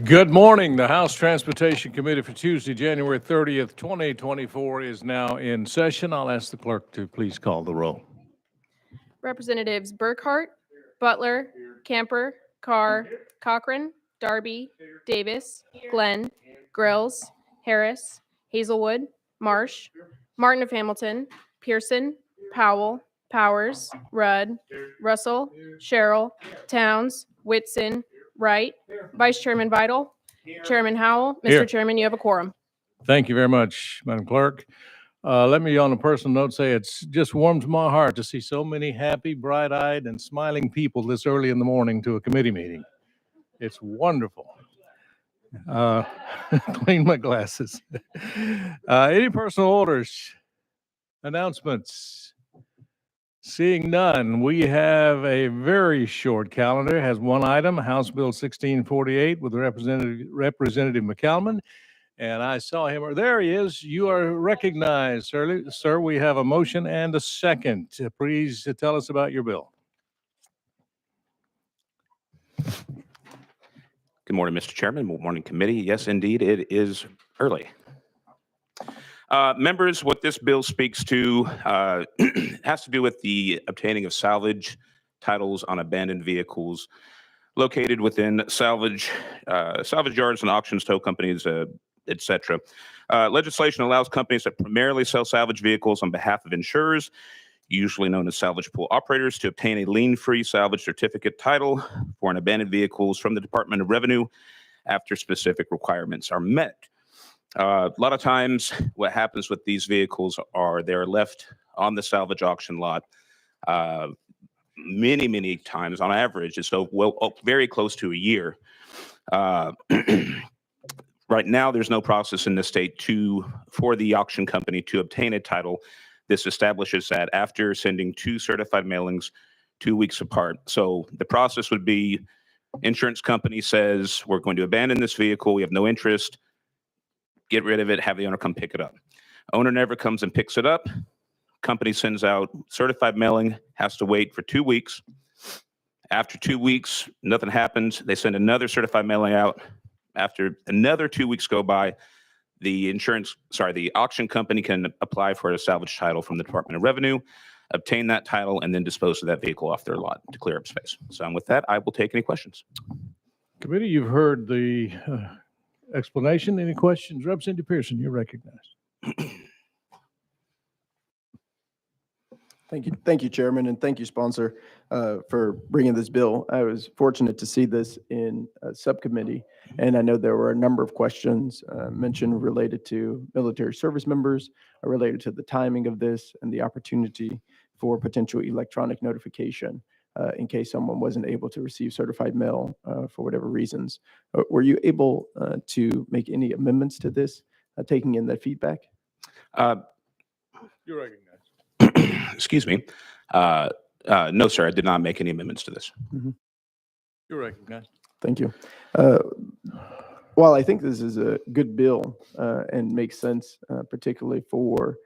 Good morning. The House Transportation Committee for Tuesday, January 30th, 2024 is now in session. I'll ask the clerk to please call the roll. Representatives Burkhart, Butler, Camper, Carr, Cochran, Darby, Davis, Glenn, Grills, Harris, Hazelwood, Marsh, Martin of Hamilton, Pearson, Powell, Powers, Rudd, Russell, Sherrill, Towns, Whitson, Wright, Vice Chairman Vital, Chairman Howell. Here. Mr. Chairman, you have a quorum. Thank you very much, Madam Clerk. Let me, on a personal note, say it's just warms my heart to see so many happy, bright-eyed, and smiling people this early in the morning to a committee meeting. It's wonderful. Clean my glasses. Any personal orders, announcements? Seeing none, we have a very short calendar. Has one item, House Bill 1648 with Representative McCalman. And I saw him. There he is. You are recognized, sir. We have a motion and a second. Please tell us about your bill. Good morning, Mr. Chairman. Good morning, committee. Yes, indeed, it is early. Members, what this bill speaks to has to do with the obtaining of salvage titles on abandoned vehicles located within salvage yards and auctions, tow companies, etc. Legislation allows companies that primarily sell salvage vehicles on behalf of insurers, usually known as salvage pool operators, to obtain a lien-free salvage certificate title for an abandoned vehicles from the Department of Revenue after specific requirements are met. A lot of times what happens with these vehicles are they're left on the salvage auction lot many times. On average, it's very close to a year. Right now, there's no process in the state for the auction company to obtain a title. This establishes that after sending 2 certified mailings 2 weeks apart. So the process would be insurance company says, we're going to abandon this vehicle. We have no interest. Get rid of it. Have the owner come pick it up. Owner never comes and picks it up. Company sends out certified mailing, has to wait for 2 weeks. After 2 weeks, nothing happens. They send another certified mailing out. After another 2 weeks go by, the auction company can apply for a salvage title from the Department of Revenue, obtain that title, and then dispose of that vehicle off their lot to clear up space. So with that, I will take any questions. Committee, you've heard the explanation. Any questions? Representative Pearson, you're recognized. Thank you, Chairman, and thank you, sponsor, for bringing this bill. I was fortunate to see this in subcommittee, and I know there were a number of questions mentioned related to military service members, related to the timing of this, and the opportunity for potential electronic notification in case someone wasn't able to receive certified mail for whatever reasons. Were you able to make any amendments to this, taking in that feedback? You're recognized. Excuse me. No, sir, I did not make any amendments to this. You're recognized. Thank you. While I think this is a good bill and makes sense, particularly for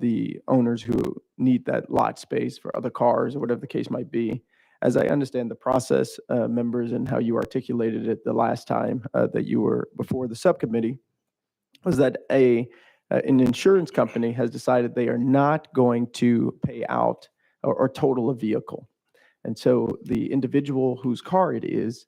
the owners who need that lot space for other cars or whatever the case might be, as I understand the process, members, and how you articulated it the last time that you were before the subcommittee, was that an insurance company has decided they are not going to pay out or total a vehicle. And so the individual whose car it is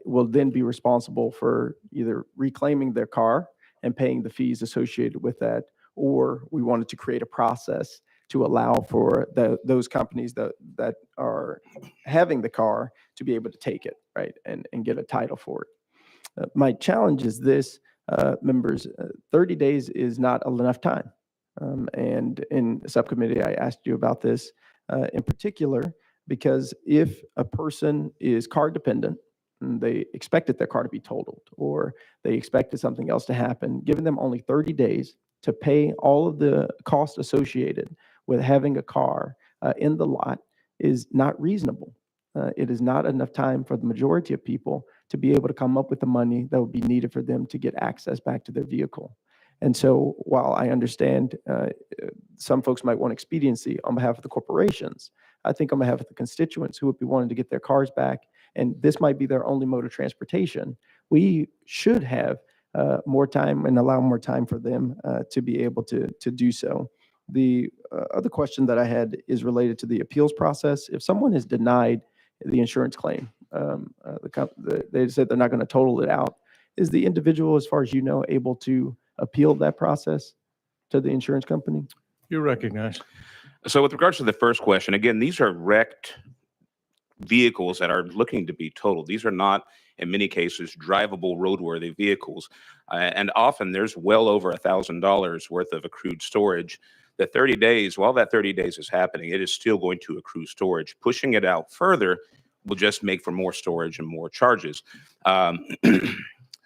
will then be responsible for either reclaiming their car and paying the fees associated with that, or we wanted to create a process to allow for those companies that are having the car to be able to take it, right, and get a title for it. My challenge is this. Members, 30 days is not enough time. And in subcommittee, I asked you about this in particular, because if a person is car dependent, and they expected their car to be totaled, or they expected something else to happen, giving them only 30 days to pay all of the costs associated with having a car in the lot is not reasonable. It is not enough time for the majority of people to be able to come up with the money that would be needed for them to get access back to their vehicle. And so while I understand some folks might want expediency on behalf of the corporations, I think on behalf of the constituents who would be wanting to get their cars back, and this might be their only mode of transportation, we should have more time and allow more time for them to be able to do so. The other question that I had is related to the appeals process. If someone is denied the insurance claim, they said they're not going to total it out. Is the individual, as far as you know, able to appeal that process to the insurance company? You recognize. So with regards to the first question, again, these are wrecked vehicles that are looking to be totaled. These are not, in many cases, drivable roadworthy vehicles. And often there's well over $1,000 worth of accrued storage. The 30 days, while that 30 days is happening, it is still going to accrue storage. Pushing it out further will just make for more storage and more charges.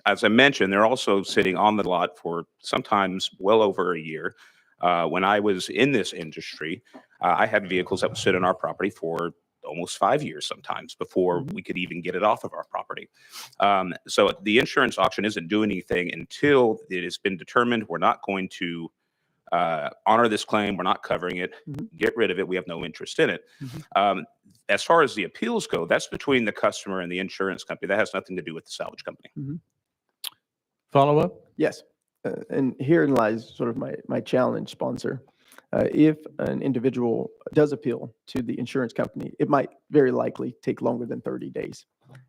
As I mentioned, they're also sitting on the lot for sometimes well over a year. When I was in this industry, I had vehicles that would sit on our property for almost 5 years sometimes before we could even get it off of our property. So the insurance auction isn't doing anything until it has been determined we're not going to honor this claim, we're not covering it, get rid of it, we have no interest in it. As far as the appeals go, that's between the customer and the insurance company. That has nothing to do with the salvage company. Follow up? Yes. And herein lies sort of my challenge, sponsor. If an individual does appeal to the insurance company, it might very likely take longer than 30 days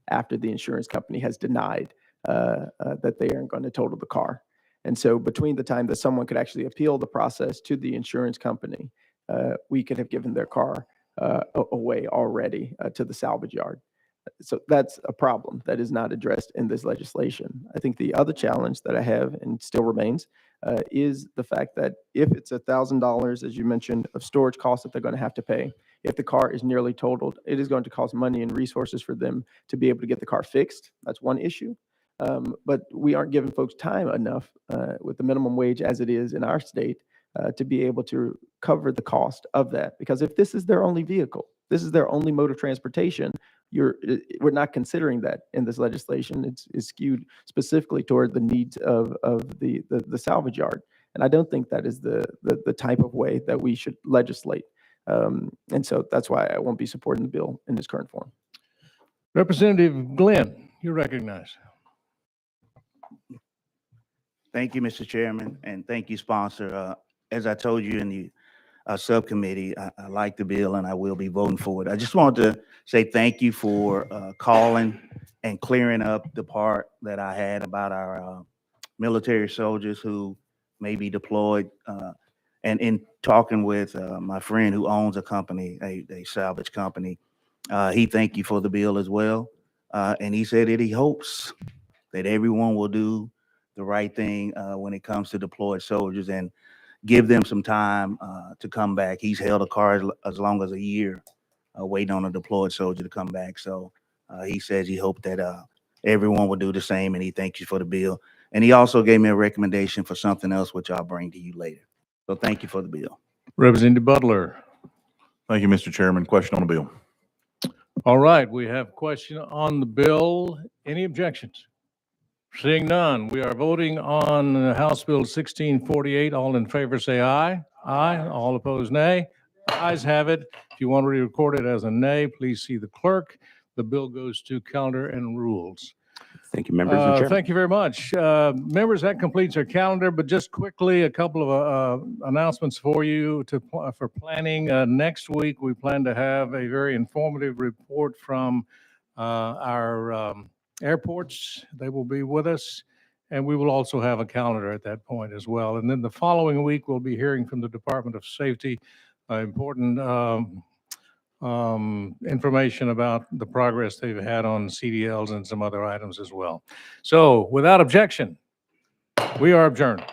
after the insurance company has denied that they aren't going to total the car. And so between the time that someone could actually appeal the process to the insurance company, we could have given their car away already to the salvage yard. So that's a problem that is not addressed in this legislation. I think the other challenge that I have and still remains is the fact that if it's $1,000, as you mentioned, of storage costs that they're going to have to pay, if the car is nearly totaled, it is going to cost money and resources for them to be able to get the car fixed. That's one issue. But we aren't giving folks time enough with the minimum wage as it is in our state to be able to cover the cost of that. Because if this is their only vehicle, this is their only mode of transportation, we're not considering that in this legislation. It's skewed specifically toward the needs of the salvage yard. And I don't think that is the type of way that we should legislate. And so that's why I won't be supporting the bill in this current form. Representative Glenn, you recognize. Thank you, Mr. Chairman, and thank you, sponsor. As I told you in the subcommittee, I like the bill and I will be voting for it. I just wanted to say thank you for calling and clearing up the part that I had about our military soldiers who may be deployed. And in talking with my friend who owns a company, a salvage company, he thanked you for the bill as well. And he said that he hopes that everyone will do the right thing when it comes to deployed soldiers and give them some time to come back. He's held a car as long as a year waiting on a deployed soldier to come back. So he says he hoped that everyone will do the same, and he thanks you for the bill. And he also gave me a recommendation for something else, which I'll bring to you later. So thank you for the bill. Representative Butler. Thank you, Mr. Chairman. Question on the bill. All right, we have a question on the bill. Any objections? Seeing none, we are voting on House Bill 1648. All in favor, say aye. Aye. All opposed, nay. Ayes have it. If you want to record it as a nay, please see the clerk. The bill goes to calendar and rules. Thank you, members and chairman. Thank you very much. Members, that completes our calendar, but just quickly, a couple of announcements for you for planning. Next week, we plan to have a very informative report from our airports. They will be with us, and we will also have a calendar at that point as well. And then the following week, we'll be hearing from the Department of Safety important information about the progress they've had on CDLs and some other items as well. So without objection, we are adjourned.